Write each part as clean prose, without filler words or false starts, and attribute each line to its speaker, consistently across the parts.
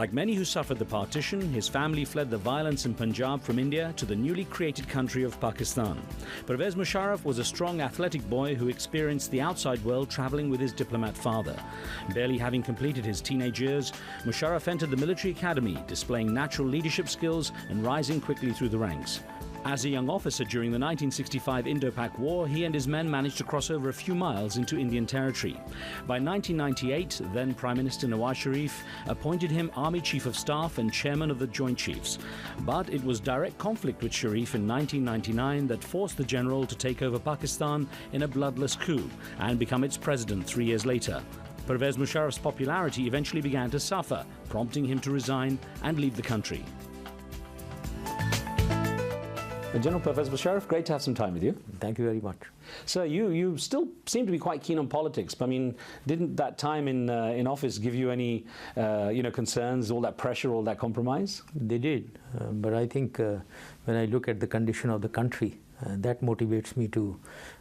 Speaker 1: Like many who suffered the partition, his family fled the violence in Punjab from India to the newly created country of Pakistan. Parvez Musharaf was a strong, athletic boy who experienced the outside world traveling with his diplomat father. Barely having completed his teenage years, Musharaf entered the military academy, displaying natural leadership skills and rising quickly through the ranks. As a young officer during the 1965 Indo-Pak War, he and his men managed to cross over a few miles into Indian territory. By 1998, then Prime Minister Nawaz Sharif appointed him Army Chief of Staff and Chairman of the Joint Chiefs. But it was direct conflict with Sharif in 1999 that forced the general to take over Pakistan in a bloodless coup and become its president 3 years later. Parvez Musharraf's popularity eventually began to suffer, prompting him to resign and leave the country. General Parvez Musharraf, great to have some time with you.
Speaker 2: Thank you very much.
Speaker 1: So you still seem to be quite keen on politics. I mean, didn't that time in office give you any concerns, all that pressure, all that compromise?
Speaker 2: They did, but I think when I look at the condition of the country, that motivates me to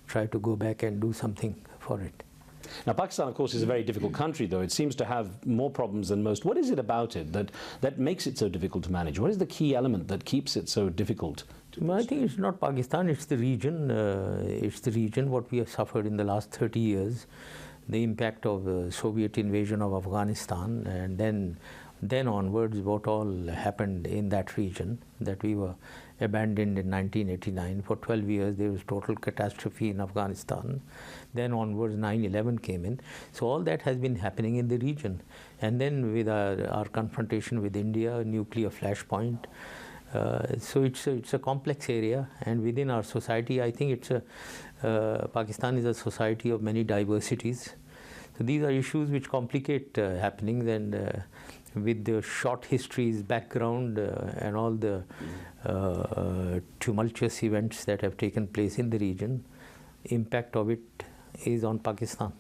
Speaker 2: try to go back and do something for it.
Speaker 1: Now, Pakistan, of course, is a very difficult country, though. It seems to have more problems than most. What is it about it that makes it so difficult to manage? What is the key element that keeps it so difficult?
Speaker 2: I think it's not Pakistan, it's the region. It's the region, what we have suffered in the last 30 years, the impact of the Soviet invasion of Afghanistan, and then onwards what all happened in that region, that we were abandoned in 1989. For 12 years there was total catastrophe in Afghanistan. Then onwards 9/11 came in. So all that has been happening in the region. And then with our confrontation with India, nuclear flashpoint. So it's a complex area, and within our society, I think Pakistan is a society of many diversities. So these are issues which complicate happenings, and with the short histories, background, and all the tumultuous events that have taken place in the region, impact of it is on Pakistan.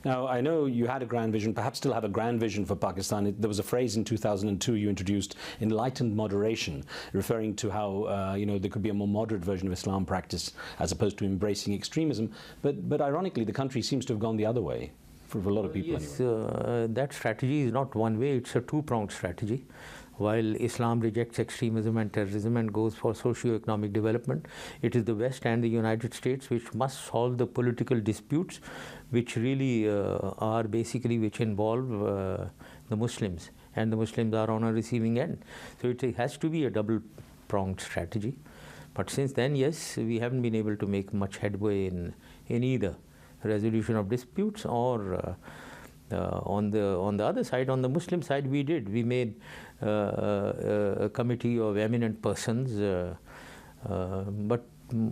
Speaker 1: Now, I know you had a grand vision, perhaps still have a grand vision for Pakistan. There was a phrase in 2002 you introduced, enlightened moderation, referring to how there could be a more moderate version of Islam practice as opposed to embracing extremism. But ironically, the country seems to have gone the other way for a lot of people.
Speaker 2: Yes,
Speaker 1: anyway.
Speaker 2: that strategy is not one way, it's a two-pronged strategy. While Islam rejects extremism and terrorism and goes for socio-economic development, it is the West and the United States which must solve the political disputes which really are basically which involve the Muslims, and the Muslims are on a receiving end. So it has to be a double-pronged strategy. But since then, yes, we haven't been able to make much headway in either resolution of disputes or on the other side, on the Muslim side, we made a committee of eminent persons, but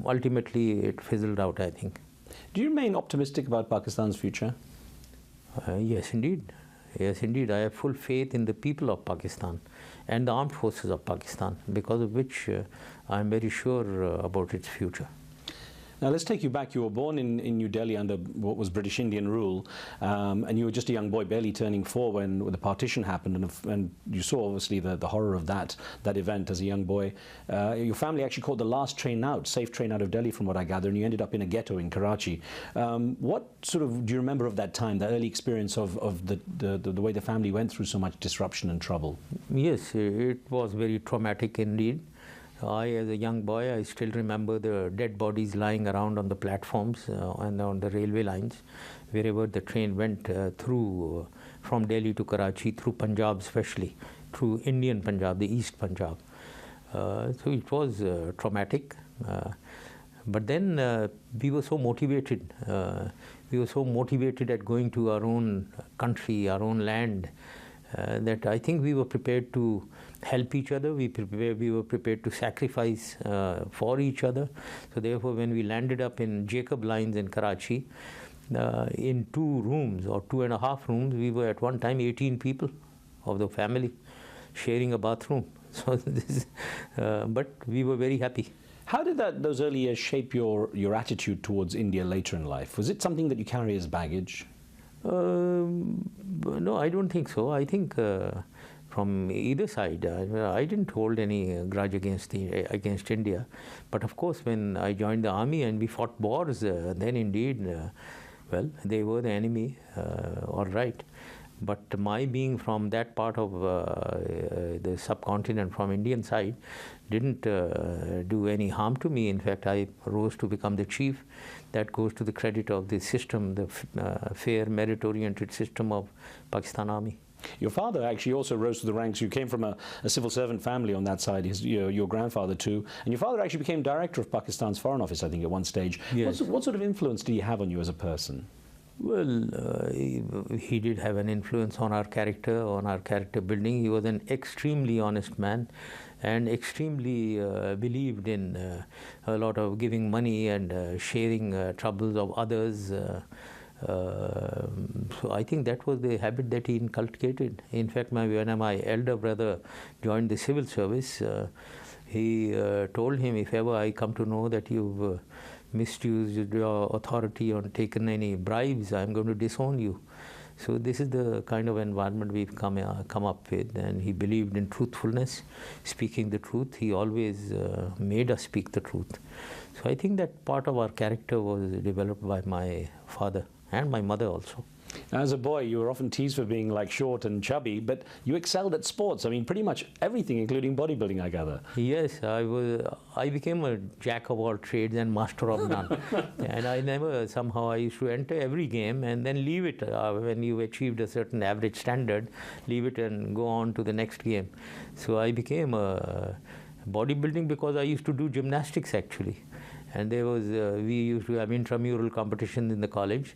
Speaker 2: ultimately it fizzled out, I think.
Speaker 1: Do you remain optimistic about Pakistan's future?
Speaker 2: Yes, indeed. Yes, indeed. I have full faith in the people of Pakistan and the armed forces of Pakistan, because of which I am very sure about its future.
Speaker 1: Now let's take you back. You were born in New Delhi under what was British Indian rule, and you were just a young boy, barely turning 4 when the partition happened, and you saw obviously the horror of that event as a young boy. Your family actually caught the last train out, safe train out of Delhi from what I gather, and you ended up in a ghetto in Karachi. What sort of do you remember of that time, the early experience of the way the family went through so much disruption and trouble?
Speaker 2: Yes, it was very traumatic indeed. As a young boy, I still remember the dead bodies lying around on the platforms and on the railway lines, wherever the train went through, from Delhi to Karachi, through Punjab especially, through Indian Punjab, the East Punjab. So it was traumatic. But then we were so motivated. We were so motivated at going to our own country, our own land, that I think we were prepared to help each other. We were prepared to sacrifice for each other. So therefore, when we landed up in Jacob Lines in Karachi, in 2 rooms or 2.5 rooms, we were at one time 18 people of the family sharing a bathroom. So but we were very happy.
Speaker 1: How did those early years shape your attitude towards India later in life? Was it something that you carry as baggage?
Speaker 2: No, I don't think so. I think from either side, I didn't hold any grudge against India. But of course, when I joined the army and we fought wars, then indeed, well, they were the enemy, all right. But my being from that part of the subcontinent, from Indian side, didn't do any harm to me. In fact, I rose to become the chief. That goes to the credit of the system, the fair, merit-oriented system of Pakistan Army.
Speaker 1: Your father actually also rose to the ranks. You came from a civil servant family on that side, your grandfather too. And your father actually became director of Pakistan's Foreign Office, I think, at one stage.
Speaker 2: Yes.
Speaker 1: What sort of influence did he have on you as a person?
Speaker 2: Well, he did have an influence on our character building. He was an extremely honest man and extremely believed in a lot of giving money and sharing troubles of others. So I think that was the habit that he inculcated. In fact, when my elder brother joined the civil service, he told him, if ever I come to know that you've misused your authority or taken any bribes, I'm going to disown you. So this is the kind of environment we've come up with, and he believed in truthfulness, speaking the truth. He always made us speak the truth. So I think that part of our character was developed by my father and my mother also.
Speaker 1: As a boy, you were often teased for being like short and chubby, but you excelled at sports. I mean, pretty much everything, including bodybuilding, I gather.
Speaker 2: Yes, I became a jack of all trades and master of none. And I used to enter every game and then leave it when you achieved a certain average standard, leave it and go on to the next game. So I became a bodybuilding because I used to do gymnastics actually. And we used to have intramural competitions in the college.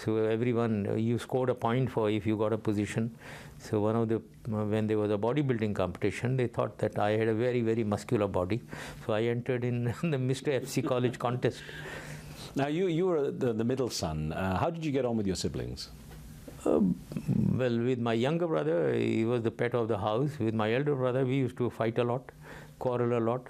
Speaker 2: So everyone, you scored a point for if you got a position. So when there was a bodybuilding competition, they thought that I had a very, very muscular body. So I entered in the Mr. FC College contest.
Speaker 1: Now you were the middle son. How did you get on with your siblings?
Speaker 2: Well, with my younger brother, he was the pet of the house. With my elder brother, we used to fight a lot, quarrel a lot.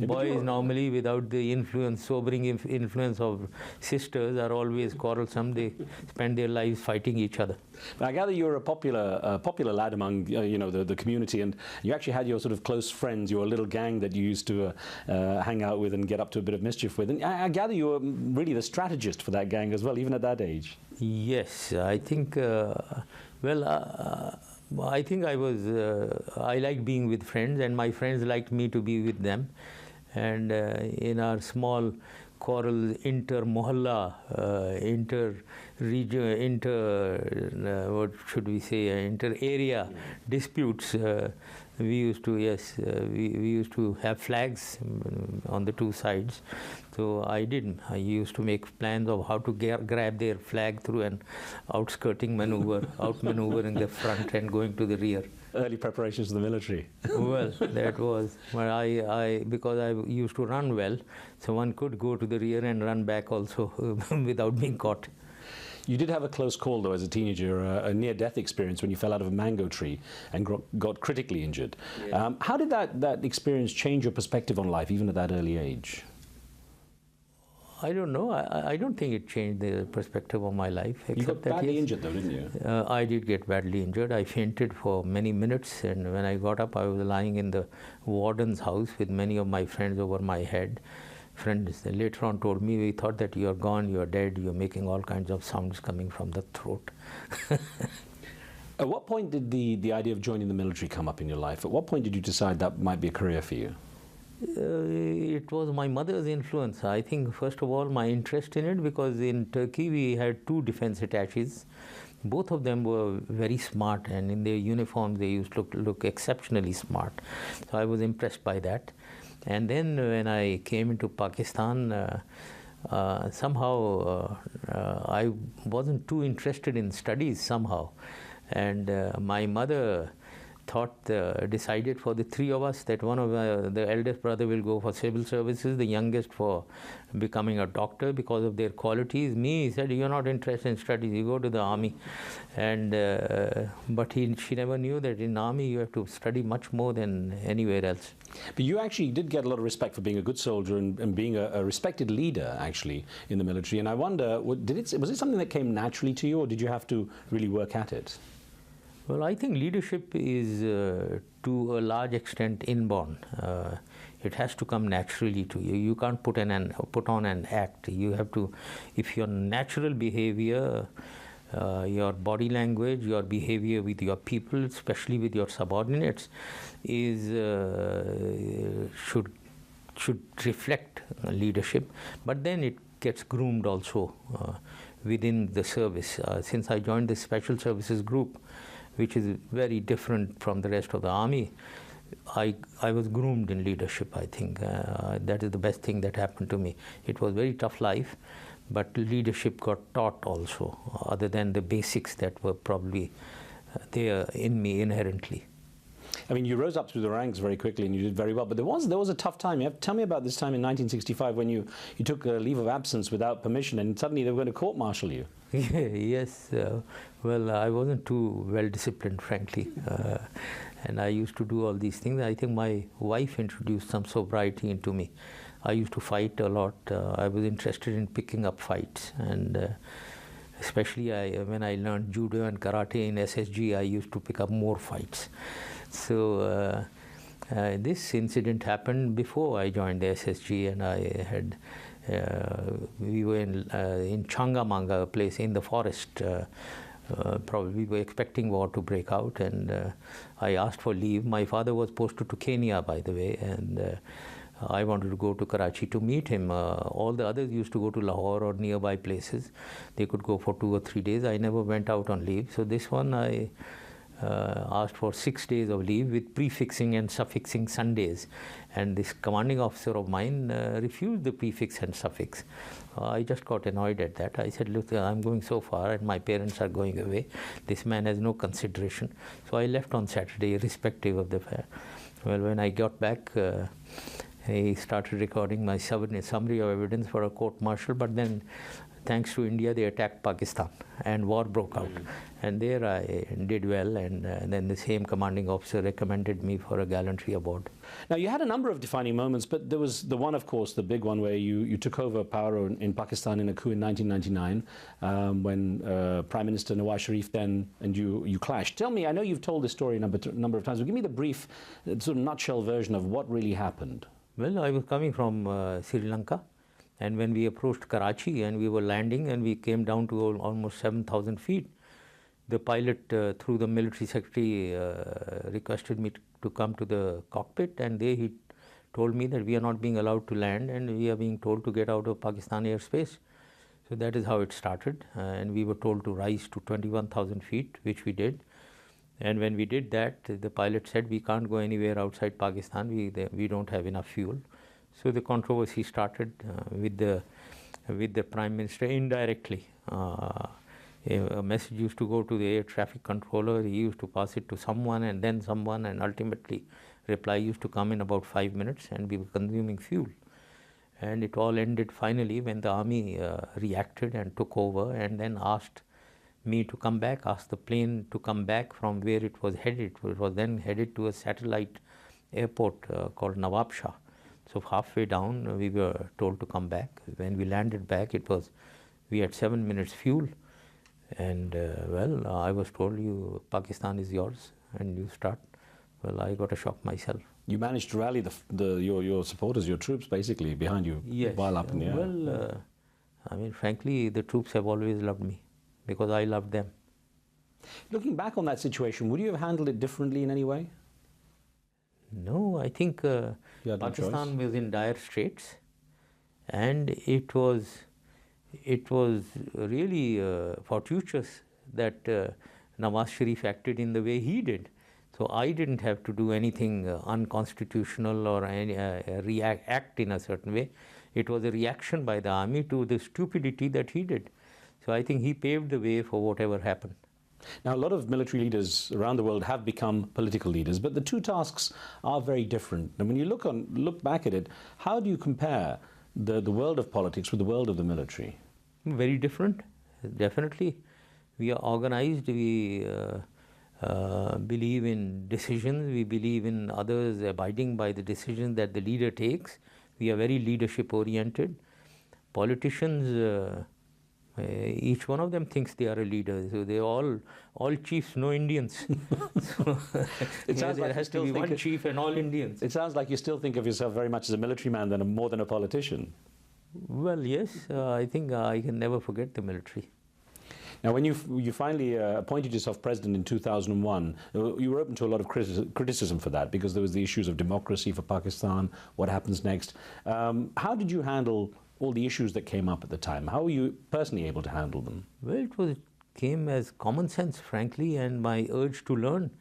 Speaker 2: Boys normally, without the sobering influence of sisters, are always quarrelsome. They spend their lives fighting each other.
Speaker 1: But I gather you were a popular lad among the community, and you actually had your sort of close friends, your little gang that you used to hang out with and get up to a bit of mischief with. And I gather you were really the strategist for that gang as well, even at that age.
Speaker 2: Yes, I think. I think I liked being with friends, and my friends liked me to be with them. And in our small quarrel, inter-mohalla, inter-area disputes, we used to have flags on the two sides. So I used to make plans of how to grab their flag through an outskirting maneuver, outmaneuvering the front and going to the rear.
Speaker 1: Early preparations for the military.
Speaker 2: Well, that was, but because I used to run well, so one could go to the rear and run back also without being caught.
Speaker 1: You did have a close call, though, as a teenager, a near-death experience when you fell out of a mango tree and got critically injured. Yeah. How did that experience change your perspective on life, even at that early age?
Speaker 2: I don't know. I don't think it changed the perspective of my life.
Speaker 1: You got badly injured, though, didn't you?
Speaker 2: I did get badly injured. I fainted for many minutes, and when I got up, I was lying in the warden's house with many of my friends over my head. Friends later on told me, we thought that you are gone, you are dead, you are making all kinds of sounds coming from the throat.
Speaker 1: At what point did the idea of joining the military come up in your life? At what point did you decide that might be a career for you?
Speaker 2: It was my mother's influence. I think, first of all, my interest in it, because in Turkey we had two defense attaches. Both of them were very smart, and in their uniforms they used to look exceptionally smart. So I was impressed by that. And then when I came into Pakistan, somehow I wasn't too interested in studies somehow. And my mother decided for the three of us that one of the eldest brother will go for civil services, the youngest for becoming a doctor because of their qualities. Me, he said, you're not interested in studies, you go to the army. And but she never knew that in army you have to study much more than anywhere else.
Speaker 1: But you actually did get a lot of respect for being a good soldier and being a respected leader, actually, in the military. And I wonder, was it something that came naturally to you, or did you have to really work at it?
Speaker 2: Well, I think leadership is to a large extent inborn. It has to come naturally to you. You can't put on an act. You have to, if your natural behavior your body language, your behavior with your people, especially with your subordinates, is should reflect leadership. But then it gets groomed also within the service. Since I joined the Special Services Group, which is very different from the rest of the army, I was groomed in leadership, I think. That is the best thing that happened to me. It was a very tough life, but leadership got taught also, other than the basics that were probably there in me inherently.
Speaker 1: I mean, you rose up through the ranks very quickly and you did very well, but there was a tough time. You have to tell me about this time in 1965 when you took a leave of absence without permission and suddenly they were going to court-martial you.
Speaker 2: Yes, well, I wasn't too well disciplined, frankly, and I used to do all these things. I think my wife introduced some sobriety into me. I used to fight a lot. I was interested in picking up fights, and especially when I learned judo and karate in SSG, I used to pick up more fights. So this incident happened before I joined the SSG, and I had we were in Changamanga, a place in the forest. Probably we were expecting war to break out, and I asked for leave. My father was posted to Kenya, by the way, and I wanted to go to Karachi to meet him. All the others used to go to Lahore or nearby places. They could go for 2 or 3 days. I never went out on leave. So this one I asked for 6 days of leave with prefixing and suffixing Sundays. And this commanding officer of mine refused the prefix and suffix. I just got annoyed at that. I said, look, I'm going so far and my parents are going away. This man has no consideration. So I left on Saturday, irrespective of the fair. Well, when I got back, he started recording my summary of evidence for a court-martial, but then thanks to India, they attacked Pakistan and war broke out. And there I did well, and then the same commanding officer recommended me for a gallantry award.
Speaker 1: Now, you had a number of defining moments, but there was the one, of course, the big one where you took over power in Pakistan in a coup in 1999 when Prime Minister Nawaz Sharif then and you clashed. Tell me, I know you've told this story a number of times, but give me the brief, sort of nutshell version of what really happened.
Speaker 2: Well, I was coming from Sri Lanka, and when we approached Karachi and we were landing and we came down to almost 7,000 feet, the pilot, through the military secretary, requested me to come to the cockpit, and there he told me that we are not being allowed to land and we are being told to get out of Pakistan airspace. So that is how it started, and we were told to rise to 21,000 feet, which we did. And when we did that, the pilot said, we can't go anywhere outside Pakistan, we don't have enough fuel. So the controversy started with the Prime Minister indirectly. A message used to go to the air traffic controller, he used to pass it to someone and then someone, and ultimately reply used to come in about 5 minutes, and we were consuming fuel. And it all ended finally when the army reacted and took over and then asked me to come back, asked the plane to come back from where it was headed. It was then headed to a satellite airport called Nawab Shah. So halfway down, we were told to come back. When we landed back, we had 7 minutes fuel, and well, I was told, Pakistan is yours, and you start. Well, I got a shock myself.
Speaker 1: You managed to rally your supporters, your troops, basically behind you.
Speaker 2: Yes.
Speaker 1: While up in the air.
Speaker 2: Well, I mean, frankly, the troops have always loved me because I loved them.
Speaker 1: Looking back on that situation, would you have handled it differently in any way?
Speaker 2: No, I think Pakistan was in dire straits, and it was really fortuitous that Nawaz Sharif acted in the way he did. So I didn't have to do anything unconstitutional or act in a certain way. It was a reaction by the army to the stupidity that he did. So I think he paved the way for whatever happened.
Speaker 1: Now, a lot of military leaders around the world have become political leaders, but the two tasks are very different. And when you look back at it, how do you compare the world of politics with the world of the military?
Speaker 2: Very different, definitely. We are organized, we believe in decisions, we believe in others abiding by the decisions that the leader takes. We are very leadership oriented. Politicians, each one of them thinks they are a leader, so they all chiefs, no Indians. So
Speaker 1: it sounds like
Speaker 2: there has to be one chief and all Indians.
Speaker 1: It sounds like you still think of yourself very much as a military man more than a politician.
Speaker 2: Well, yes, I think I can never forget the military.
Speaker 1: Now, when you finally appointed yourself president in 2001, you were open to a lot of criticism for that because there was the issues of democracy for Pakistan, what happens next. How did you handle all the issues that came up at the time? How were you personally able to handle them?
Speaker 2: Well, it came as common sense, frankly, and my urge to learn.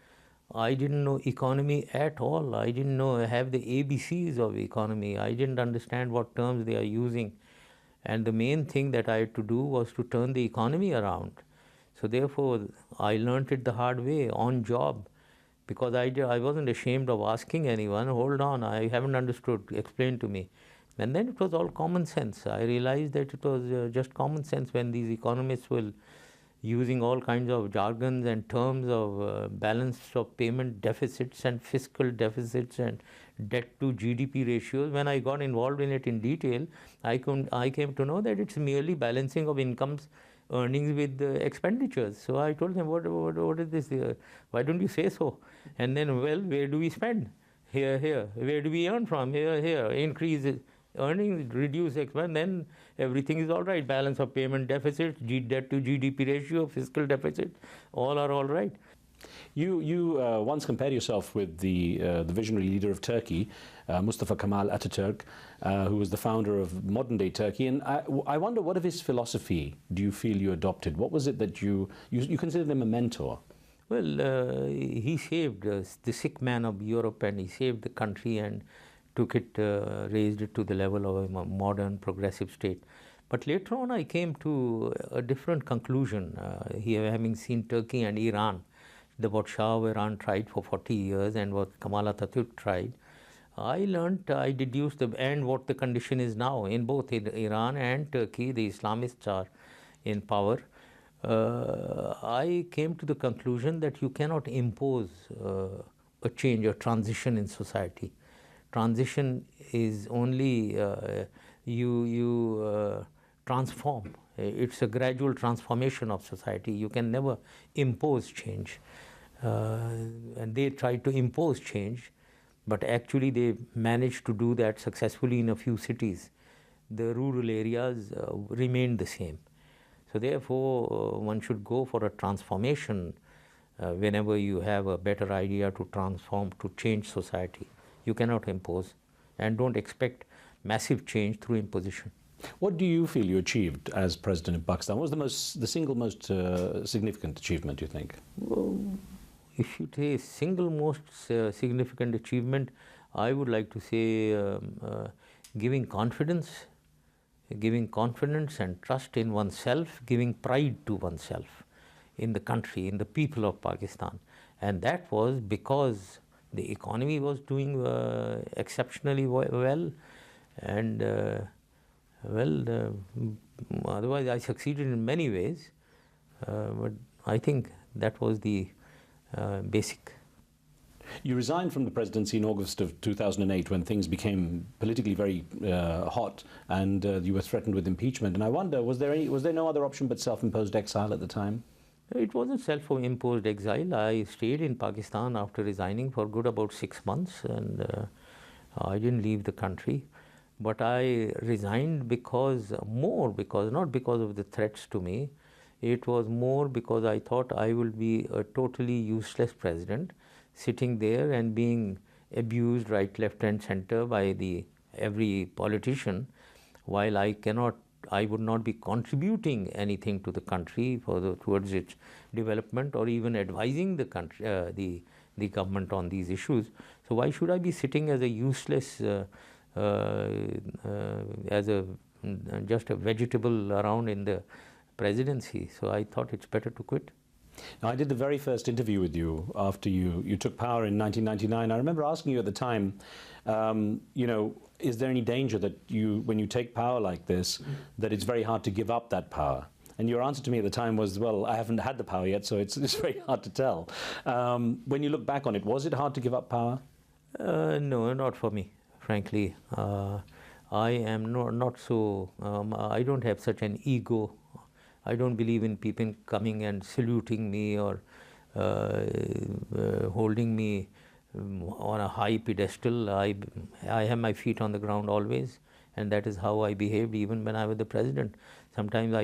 Speaker 2: I didn't know economy at all. I didn't have the ABCs of economy. I didn't understand what terms they are using. And the main thing that I had to do was to turn the economy around. So therefore, I learnt it the hard way, on job, because I wasn't ashamed of asking anyone, hold on, I haven't understood, explain to me. And then it was all common sense. I realized that it was just common sense when these economists were using all kinds of jargons and terms of balance of payment deficits and fiscal deficits and debt to GDP ratios. When I got involved in it in detail, I came to know that it's merely balancing of incomes, earnings with expenditures. So I told them, what is this? Why don't you say so? And then, well, where do we spend? Here. Where do we earn from? Here. Increase earnings, reduce expense, then everything is all right. Balance of payment deficit, debt to GDP ratio, fiscal deficit, all are all right.
Speaker 1: You once compared yourself with the visionary leader of Turkey, Mustafa Kemal Atatürk, who was the founder of modern-day Turkey. And I wonder, what of his philosophy do you feel you adopted? What was it that you considered him a mentor?
Speaker 2: Well, he saved the sick man of Europe, and he saved the country and took it, raised it to the level of a modern, progressive state. But later on, I came to a different conclusion. Here, having seen Turkey and Iran, what Shah of Iran tried for 40 years and what Kemal Atatürk tried, I deduced what the condition is now in both Iran and Turkey. The Islamists are in power. I came to the conclusion that you cannot impose a change or transition in society. Transition is only you transform. It's a gradual transformation of society. You can never impose change. And they tried to impose change, but actually they managed to do that successfully in a few cities. The rural areas remained the same. So therefore, one should go for a transformation whenever you have a better idea to transform, to change society. You cannot impose, and don't expect massive change through imposition.
Speaker 1: What do you feel you achieved as president of Pakistan? What was the single most significant achievement, you think?
Speaker 2: Well, if you say single most significant achievement, I would like to say giving confidence and trust in oneself, giving pride to oneself in the country, in the people of Pakistan. And that was because the economy was doing exceptionally well, and otherwise I succeeded in many ways, but I think that was the basic.
Speaker 1: You resigned from the presidency in August of 2008 when things became politically very hot, and you were threatened with impeachment. And I wonder, was there no other option but self-imposed exile at the time?
Speaker 2: It wasn't self-imposed exile. I stayed in Pakistan after resigning for good about 6 months, and I didn't leave the country. But I resigned not because of the threats to me. It was more because I thought I will be a totally useless president, sitting there and being abused right, left and center by every politician, while I would not be contributing anything to the country towards its development, or even advising the country, the government on these issues. So why should I be sitting as a useless, just a vegetable around in the presidency? So I thought it's better to quit.
Speaker 1: Now, I did the very first interview with you after you took power in 1999. I remember asking you at the time, is there any danger that when you take power like this, that it's very hard to give up that power? And your answer to me at the time was, well, I haven't had the power yet, so it's very hard to tell. When you look back on it, was it hard to give up power?
Speaker 2: No, not for me, frankly. I am not so, I don't have such an ego. I don't believe in people coming and saluting me or holding me on a high pedestal. I have my feet on the ground always, and that is how I behaved even when I was the president. Sometimes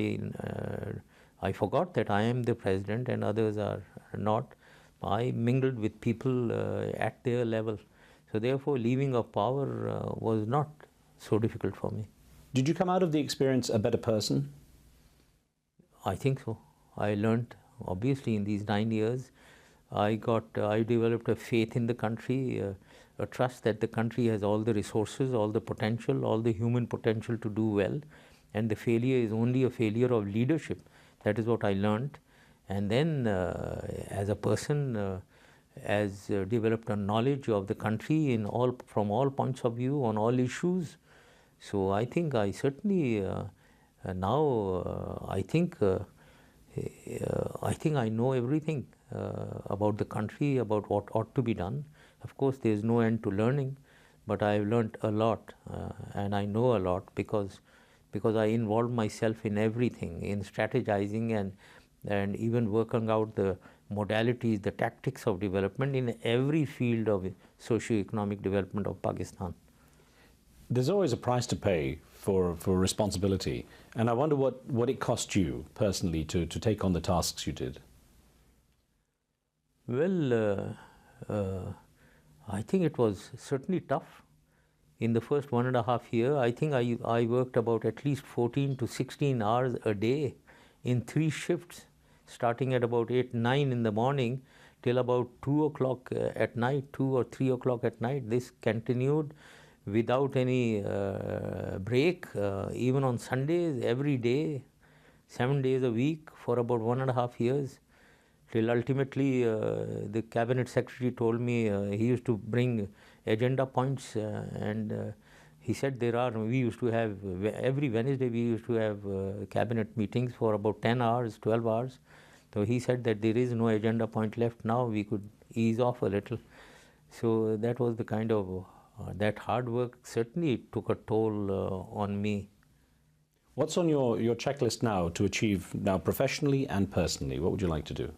Speaker 2: I forgot that I am the president and others are not. I mingled with people at their level. So therefore, leaving of power was not so difficult for me.
Speaker 1: Did you come out of the experience a better person?
Speaker 2: I think so. I learned, obviously, in these 9 years, I developed a faith in the country, a trust that the country has all the resources, all the potential, all the human potential to do well, and the failure is only a failure of leadership. That is what I learned. And then, as a person, has developed a knowledge of the country from all points of view on all issues. So I think I certainly now I think I know everything about the country, about what ought to be done. Of course, there is no end to learning, but I have learned a lot, and I know a lot because I involved myself in everything, in strategizing and even working out the modalities, the tactics of development in every field of socio-economic development of Pakistan.
Speaker 1: There's always a price to pay for responsibility, and I wonder what it cost you personally to take on the tasks you did.
Speaker 2: Well, I think it was certainly tough. In the first 1.5 years, I think I worked about at least 14 to 16 hours a day in 3 shifts, starting at about 8, 9 in the morning till about 2 o'clock at night, 2 or 3 o'clock at night. This continued without any break, even on Sundays, every day, 7 days a week for about 1.5 years, till ultimately the cabinet secretary told me he used to bring agenda points and he said we used to have, every Wednesday we used to have cabinet meetings for about 10 hours, 12 hours. So he said that there is no agenda point left now, we could ease off a little. So that was the kind of that hard work certainly took a toll on me.
Speaker 1: What's on your checklist now to achieve now professionally and personally? What would you like to do?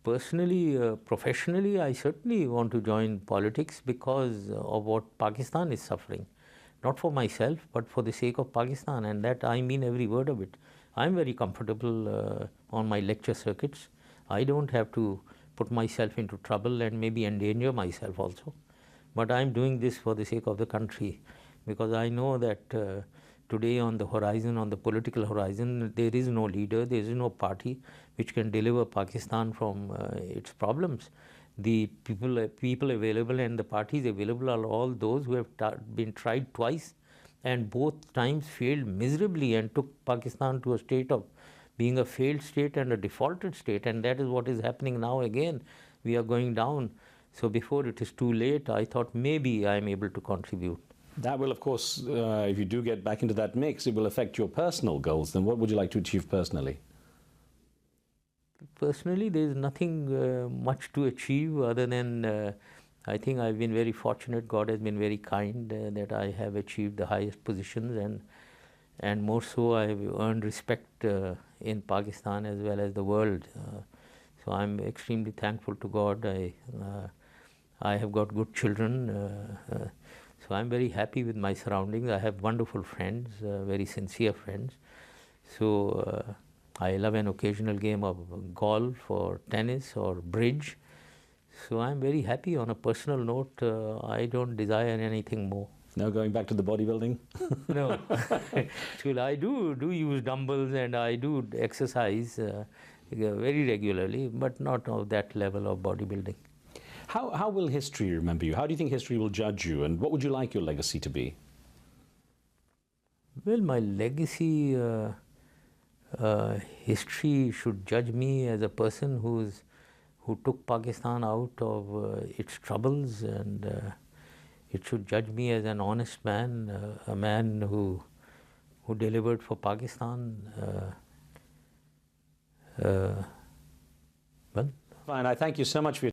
Speaker 2: Personally, professionally, I certainly want to join politics because of what Pakistan is suffering. Not for myself, but for the sake of Pakistan, and that I mean every word of it. I'm very comfortable on my lecture circuits. I don't have to put myself into trouble and maybe endanger myself also. But I'm doing this for the sake of the country because I know that today on the horizon, on the political horizon, there is no leader, there is no party which can deliver Pakistan from its problems. The people available and the parties available are all those who have been tried twice and both times failed miserably and took Pakistan to a state of being a failed state and a defaulted state, and that is what is happening now again. We are going down. So before it is too late, I thought maybe I am able to contribute.
Speaker 1: That will, of course, if you do get back into that mix, it will affect your personal goals. Then what would you like to achieve personally?
Speaker 2: Personally, there is nothing much to achieve other than I think I've been very fortunate. God has been very kind that I have achieved the highest positions, and more so I have earned respect in Pakistan as well as the world. So I'm extremely thankful to God. I have got good children. So I'm very happy with my surroundings. I have wonderful friends, very sincere friends. So I love an occasional game of golf or tennis or bridge. So I'm very happy. On a personal note, I don't desire anything more.
Speaker 1: No going back to the bodybuilding?
Speaker 2: No. Actually, I do use dumbbells and I do exercise very regularly, but not of that level of bodybuilding.
Speaker 1: How will history remember you? How do you think history will judge you? And what would you like your legacy to be?
Speaker 2: Well, my legacy, history should judge me as a person who took Pakistan out of its troubles, and it should judge me as an honest man, a man who delivered for Pakistan. Well,
Speaker 1: Fine. I thank you so much for your